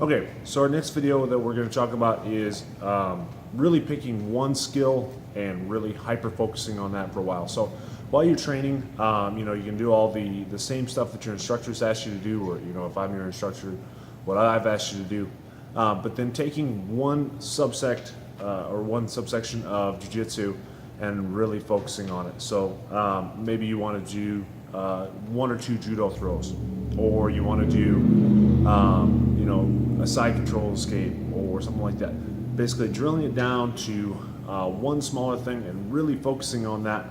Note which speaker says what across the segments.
Speaker 1: Okay, so our next video that we're going to talk about is really picking one skill and really hyper focusing on that for a while. So while you're training, you can do all the same stuff that your instructors asked you to do, or if I'm your instructor, what I've asked you to do. But then taking one subsect or one subsection of jiu-jitsu and really focusing on it. So maybe you want to do one or two judo throws, or you want to do a side control escape or something like that. Basically drilling it down to one smaller thing and really focusing on that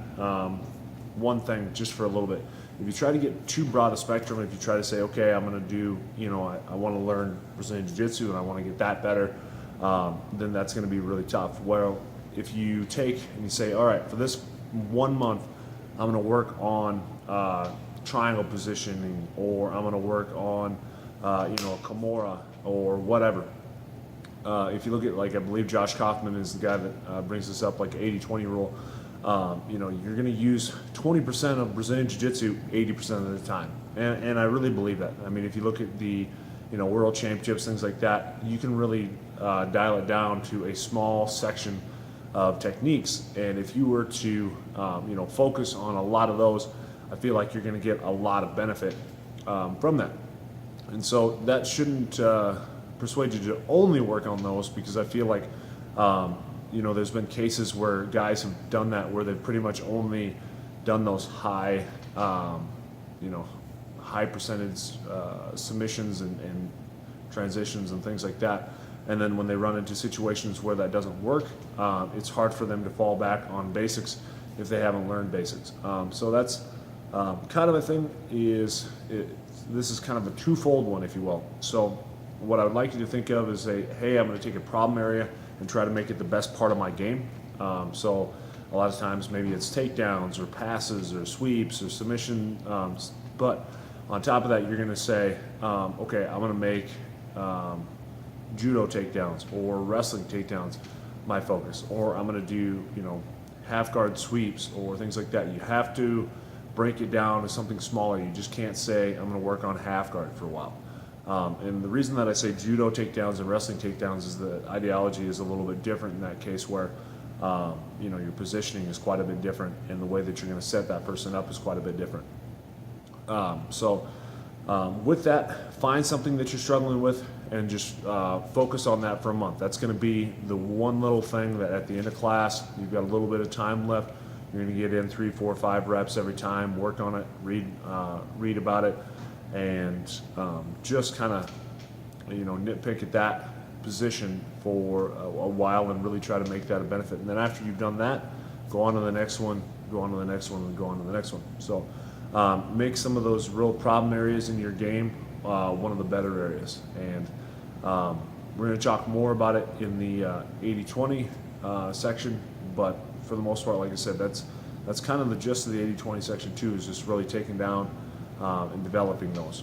Speaker 1: one thing just for a little bit. If you try to get too broad a spectrum, if you try to say, okay, I'm going to do, I want to learn Brazilian Jiu-Jitsu and I want to get that better, then that's going to be really tough. Well, if you take and you say, all right, for this 1 month, I'm going to work on triangle positioning, or I'm going to work on, a Kimura or whatever. If you look at, like, I believe Josh Kaufman is the guy that brings this up, like 80-20 rule. You're going to use 20% of Brazilian Jiu-Jitsu 80% of the time, and I really believe that. I mean, if you look at the world championships, things like that, you can really dial it down to a small section of techniques, and if you were to focus on a lot of those, I feel like you're going to get a lot of benefit from that. And so that shouldn't persuade you to only work on those, because I feel like there's been cases where guys have done that, where they've pretty much only done those high percentage submissions and transitions and things like that. And then when they run into situations where that doesn't work, it's hard for them to fall back on basics if they haven't learned basics. So that's kind of a thing. This is kind of a twofold one, if you will. So what I would like you to think of is say, hey, I'm going to take a problem area and try to make it the best part of my game. So a lot of times maybe it's takedowns or passes or sweeps or submission. But on top of that, you're going to say, okay, I'm going to make judo takedowns or wrestling takedowns my focus, or I'm going to do half guard sweeps or things like that. You have to break it down to something smaller. You just can't say I'm going to work on half guard for a while. And the reason that I say judo takedowns and wrestling takedowns is the ideology is a little bit different in that case, where your positioning is quite a bit different, and the way that you're going to set that person up is quite a bit different. With that, find something that you're struggling with and just focus on that for a month. That's going to be the one little thing that at the end of class, you've got a little bit of time left. You're going to get in 3, 4, 5 reps every time, work on it, read about it, and just kind of nitpick at that position for a while and really try to make that a benefit. And then after you've done that, go on to the next one, go on to the next one, and go on to the next one. So make some of those real problem areas in your game one of the better areas. And we're going to talk more about it in the 80-20 section, but for the most part, like I said, that's kind of the gist of the 80-20 section too, is just really taking down and developing those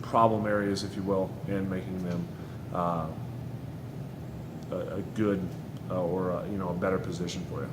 Speaker 1: problem areas, if you will, and making them a good or a better position for you.